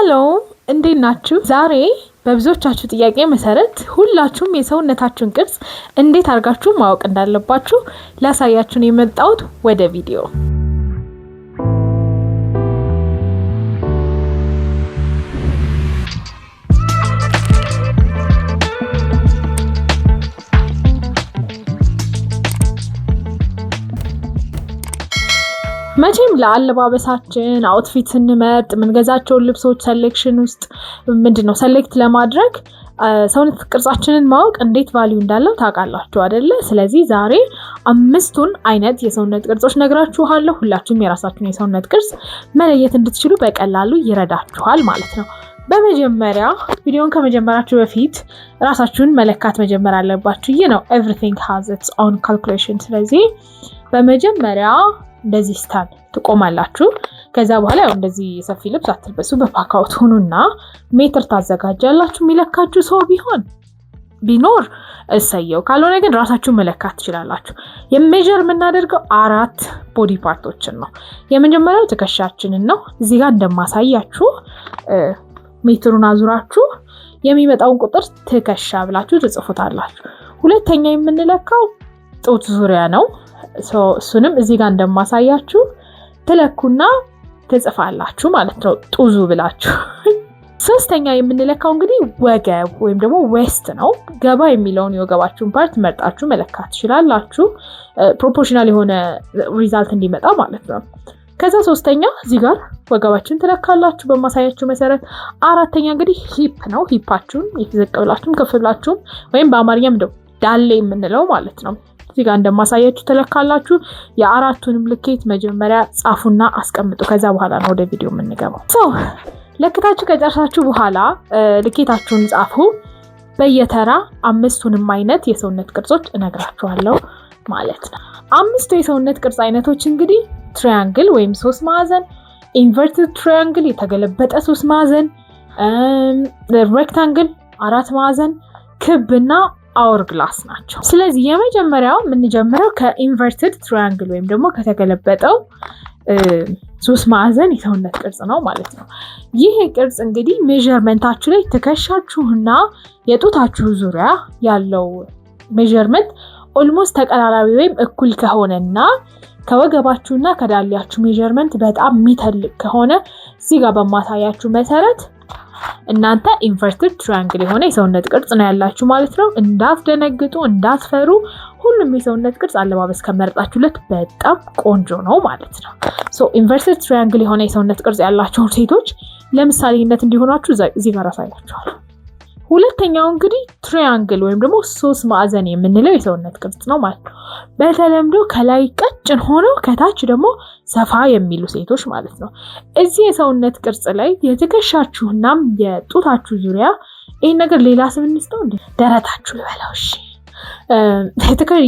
ሄሎ እንዴት ናችሁ? ዛሬ በብዙዎቻችሁ ጥያቄ መሰረት ሁላችሁም የሰውነታችሁን ቅርጽ እንዴት አድርጋችሁ ማወቅ እንዳለባችሁ ላሳያችሁ ነው የመጣሁት። ወደ ቪዲዮ መቼም ለአለባበሳችን አውትፊት ስንመርጥ የምንገዛቸውን ልብሶች ሴሌክሽን ውስጥ ምንድነው ሴሌክት ለማድረግ ሰውነት ቅርጻችንን ማወቅ እንዴት ቫልዩ እንዳለው ታውቃላችሁ አይደለ? ስለዚህ ዛሬ 5ቱን አይነት የሰውነት ቅርጾች ነግራችኋለሁ። ሁላችሁም የራሳችሁን የሰውነት ቅርጽ መለየት እንድትችሉ በቀላሉ ይረዳችኋል ማለት ነው። በመጀመሪያ ቪዲዮን ከመጀመራችሁ በፊት ራሳችሁን መለካት መጀመር አለባችሁ። ይህ ነው everything has its own calculation። ስለዚህ በመጀመሪያ እንደዚህ ስታን ትቆማላችሁ። ከዛ በኋላ ያው እንደዚህ ሰፊ ልብስ አትልበሱ። በፓካውት ሁኑና ሜትር ታዘጋጃላችሁ። የሚለካችሁ ሰው ቢኖር እሰየው፣ ካልሆነ ግን ራሳችሁ መለካት ትችላላችሁ። የሜጀር የምናደርገው 4 ቦዲ ፓርቶችን ነው። የመጀመሪያው ትከሻችንን ነው። እዚህ ጋር እንደማሳያችሁ ሜትሩን አዙራችሁ የሚመጣውን ቁጥር ትከሻ ብላችሁ ትጽፉታላችሁ። ሁለተኛ የምንለካው ጡት ዙሪያ ነው። እሱንም እዚህ ጋር እንደማሳያችሁ ትለኩና ትጽፋላችሁ ማለት ነው፣ ጡዙ ብላችሁ። ሶስተኛ የምንለካው እንግዲህ ወገብ ወይም ደግሞ ዌስት ነው። ገባ የሚለውን የወገባችሁን ፓርት መርጣችሁ መለካት ትችላላችሁ፣ ፕሮፖርሽናል የሆነ ሪዛልት እንዲመጣ ማለት ነው። ከዛ ሶስተኛ እዚህ ጋር ወገባችሁን ትለካላችሁ በማሳያችሁ መሰረት። አራተኛ እንግዲህ ሂፕ ነው። ሂፓችሁን ዝቅ ብላችሁም ከፍ ብላችሁም ወይም በአማርኛም ዳሌ የምንለው ማለት ነው እዚህ ጋር እንደማሳያችሁ ተለካላችሁ። የአራቱንም ልኬት መጀመሪያ ጻፉና አስቀምጡ። ከዛ በኋላ ነው ወደ ቪዲዮ የምንገባው። ለክታችሁ ከጨረሳችሁ በኋላ ልኬታችሁን ጻፉ። በየተራ 5ቱንም አይነት የሰውነት ቅርጾች እነግራችኋለሁ ማለት ነው። 5ቱ የሰውነት ቅርጽ አይነቶች እንግዲህ ትራያንግል ወይም 3 ማዕዘን፣ ኢንቨርትድ ትራያንግል የተገለበጠ 3 ማዕዘን፣ ሬክታንግል 4 ማዕዘን፣ ክብና አወር ግላስ ናቸው። ስለዚህ የመጀመሪያው የምንጀምረው ከኢንቨርትድ ትራያንግል ወይም ደግሞ ከተገለበጠው 3 ማዕዘን የሰውነት ቅርጽ ነው ማለት ነው። ይህ ቅርጽ እንግዲህ ሜዠርመንታችሁ ላይ ትከሻችሁና የጡታችሁ ዙሪያ ያለው ሜዠርመንት ኦልሞስት ተቀራራቢ ወይም እኩል ከሆነና ከወገባችሁና ከዳሌያችሁ ሜዠርመንት በጣም የሚተልቅ ከሆነ እዚህ ጋር በማሳያችሁ መሰረት እናንተ ኢንቨርትድ ትራያንግል የሆነ የሰውነት ቅርጽ ነው ያላችሁ ማለት ነው። እንዳትደነግጡ፣ እንዳትፈሩ። ሁሉም የሰውነት ቅርጽ አለባበስ ከመረጣችሁለት በጣም ቆንጆ ነው ማለት ነው። ኢንቨርትድ ትራያንግል የሆነ የሰውነት ቅርጽ ያላቸው ሴቶች ለምሳሌነት እንዲሆናችሁ እዚህ ጋር አሳያችኋለሁ። ሁለተኛው እንግዲህ ትራያንግል ወይም ደግሞ 3 ማዕዘን የምንለው የሰውነት ቅርጽ ነው ማለት ነው። በተለምዶ ከላይ ቀጭን ሆነው ከታች ደግሞ ሰፋ የሚሉ ሴቶች ማለት ነው። እዚህ የሰውነት ቅርጽ ላይ የትከሻችሁና የጡታችሁ ዙሪያ ይሄን ነገር ሌላ ስም እንስጠው እንዴ፣ ደረታችሁ ልበለው። እሺ፣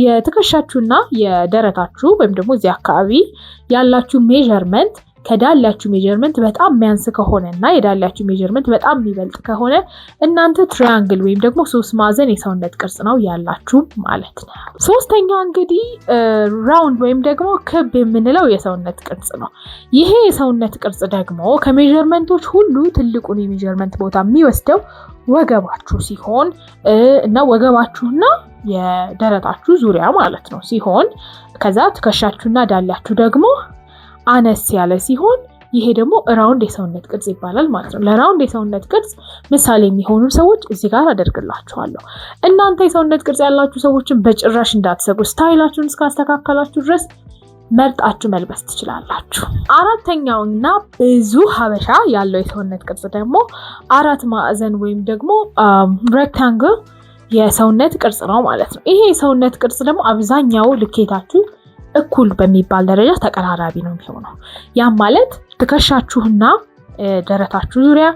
የትከሻችሁና የደረታችሁ ወይም ደግሞ እዚህ አካባቢ ያላችሁ ሜዠርመንት ከዳላችሁ ሜዠርመንት በጣም የሚያንስ ከሆነና የዳላችሁ ሜዠርመንት በጣም የሚበልጥ ከሆነ እናንተ ትራያንግል ወይም ደግሞ 3 ማዕዘን የሰውነት ቅርጽ ነው ያላችሁ ማለት ነው። ሶስተኛው እንግዲህ ራውንድ ወይም ደግሞ ክብ የምንለው የሰውነት ቅርጽ ነው። ይሄ የሰውነት ቅርጽ ደግሞ ከሜዠርመንቶች ሁሉ ትልቁን የሜዠርመንት ቦታ የሚወስደው ወገባችሁ ሲሆን እና ወገባችሁና የደረታችሁ ዙሪያ ማለት ነው ሲሆን ከዛ ትከሻችሁና ዳላችሁ ደግሞ አነስ ያለ ሲሆን ይሄ ደግሞ ራውንድ የሰውነት ቅርጽ ይባላል ማለት ነው። ለራውንድ የሰውነት ቅርጽ ምሳሌ የሚሆኑ ሰዎች እዚህ ጋር አደርግላችኋለሁ። እናንተ የሰውነት ቅርጽ ያላችሁ ሰዎችን በጭራሽ እንዳትሰጉ። ስታይላችሁን እስካስተካከላችሁ ድረስ መርጣችሁ መልበስ ትችላላችሁ። አራተኛውና ብዙ ሀበሻ ያለው የሰውነት ቅርጽ ደግሞ 4 ማዕዘን ወይም ደግሞ ሬክታንግል የሰውነት ቅርጽ ነው ማለት ነው። ይሄ የሰውነት ቅርጽ ደግሞ አብዛኛው ልኬታችሁ እኩል በሚባል ደረጃ ተቀራራቢ ነው የሚሆነው። ያም ማለት ትከሻችሁና ደረታችሁ ዙሪያ፣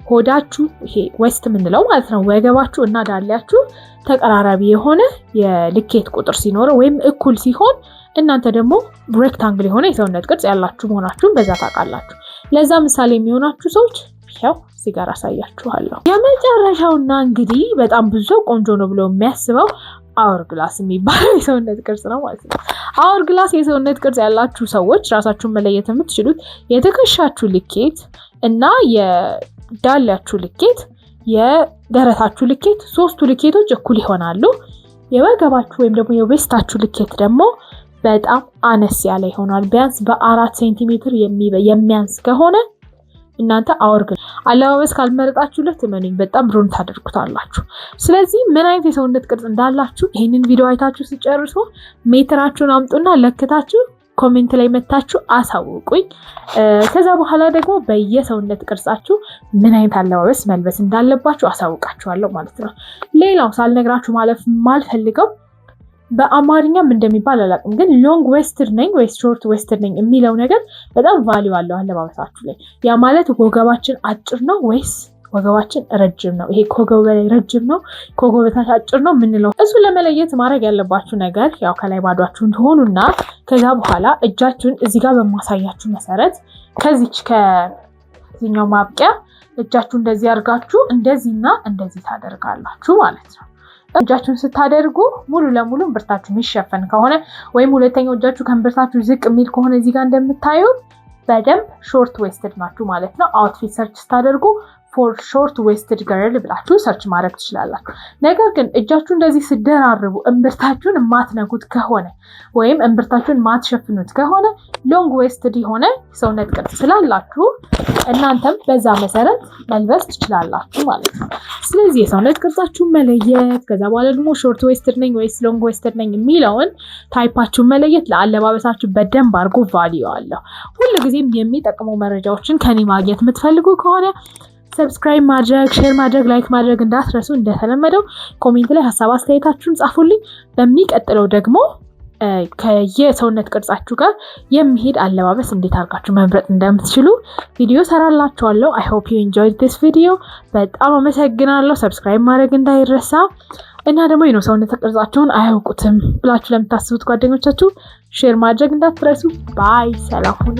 ሆዳችሁ ይሄ ዌስት የምንለው ማለት ነው፣ ወገባችሁ እና ዳሌያችሁ ተቀራራቢ የሆነ የልኬት ቁጥር ሲኖረው ወይም እኩል ሲሆን እናንተ ደግሞ ሬክታንግል የሆነ የሰውነት ቅርጽ ያላችሁ መሆናችሁን በዛ ታውቃላችሁ። ለዛ ምሳሌ የሚሆናችሁ ሰዎች ያው እዚህ ጋር አሳያችኋለሁ። የመጨረሻውና እንግዲህ በጣም ብዙ ቆንጆ ነው ብሎ የሚያስበው አወር ግላስ የሚባለው የሰውነት ቅርጽ ነው ማለት ነው። አወር ግላስ የሰውነት ቅርጽ ያላችሁ ሰዎች ራሳችሁን መለየት የምትችሉት የትከሻችሁ ልኬት እና የዳላችሁ ልኬት የደረታችሁ ልኬት ሶስቱ ልኬቶች እኩል ይሆናሉ። የወገባችሁ ወይም ደግሞ የዌስታችሁ ልኬት ደግሞ በጣም አነስ ያለ ይሆናል። ቢያንስ በ4 ሴንቲሜትር የሚያንስ ከሆነ እናንተ አወርግ አለባበስ ካልመረጣችሁለት እመኑኝ በጣም ብሩን ታደርጉታላችሁ። ስለዚህ ምን አይነት የሰውነት ቅርጽ እንዳላችሁ ይሄንን ቪዲዮ አይታችሁ ሲጨርሱ ሜትራችሁን አምጡና ለክታችሁ ኮሜንት ላይ መታችሁ አሳውቁኝ። ከዛ በኋላ ደግሞ በየሰውነት ቅርጻችሁ ምን አይነት አለባበስ መልበስ እንዳለባችሁ አሳውቃችኋለሁ ማለት ነው። ሌላው ሳልነግራችሁ ማለፍ ማልፈልገው በአማርኛም እንደሚባል አላውቅም፣ ግን ሎንግ ዌስትድ ነኝ ወይስ ሾርት ዌስትድ ነኝ የሚለው ነገር በጣም ቫልዩ አለው አለባበሳችሁ ላይ። ያ ማለት ወገባችን አጭር ነው ወይስ ወገባችን ረጅም ነው? ይሄ ከወገብ በላይ ረጅም ነው ከወገብ በታች አጭር ነው የምንለው እሱ ለመለየት ማድረግ ያለባችሁ ነገር ያው ከላይ ባዷችሁን ትሆኑና ከዛ በኋላ እጃችሁን እዚህ ጋር በማሳያችሁ መሰረት ከዚህኛው ማብቂያ እጃችሁ እንደዚህ አድርጋችሁ እንደዚህና እንደዚህ ታደርጋላችሁ ማለት ነው። እጃችሁን ስታደርጉ ሙሉ ለሙሉ እምብርታችሁ የሚሸፈን ከሆነ ወይም ሁለተኛው እጃችሁ ከእምብርታችሁ ዝቅ የሚል ከሆነ እዚህ ጋር እንደምታዩት በደንብ ሾርት ዌስትድ ናችሁ ማለት ነው። አውትፊት ሰርች ስታደርጉ ፎር ሾርት ዌስትድ ገርል ብላችሁ ሰርች ማድረግ ትችላላችሁ። ነገር ግን እጃችሁ እንደዚህ ስደራርቡ እምብርታችሁን የማትነኩት ከሆነ ወይም እምብርታችሁን የማትሸፍኑት ከሆነ ሎንግ ዌስትድ የሆነ ሰውነት ቅርጽ ስላላችሁ እናንተም በዛ መሰረት መልበስ ትችላላችሁ ማለት ነው። ስለዚህ የሰውነት ቅርጻችሁን መለየት ከዛ በኋላ ደግሞ ሾርት ዌስትድ ነኝ ወይስ ሎንግ ዌስትድ ነኝ የሚለውን ታይፓችሁን መለየት ለአለባበሳችሁ በደንብ አድርጎ ቫልዩ አለው። ሁልጊዜም የሚጠቅሙ መረጃዎችን ከኔ ማግኘት የምትፈልጉ ከሆነ ሰብስክራይብ ማድረግ፣ ሼር ማድረግ፣ ላይክ ማድረግ እንዳትረሱ። እንደተለመደው ኮሜንት ላይ ሀሳብ አስተያየታችሁን ጻፉልኝ። በሚቀጥለው ደግሞ ከየሰውነት ቅርጻችሁ ጋር የሚሄድ አለባበስ እንዴት አድርጋችሁ መምረጥ እንደምትችሉ ቪዲዮ ሰራላችኋለሁ። I hope you enjoyed this video። በጣም አመሰግናለሁ። ሰብስክራይብ ማድረግ እንዳይረሳ እና ደግሞ ሰውነት ቅርጻችሁን አያውቁትም ብላችሁ ለምታስቡት ጓደኞቻችሁ ሼር ማድረግ እንዳትረሱ። ባይ፣ ሰላም ሁኑ።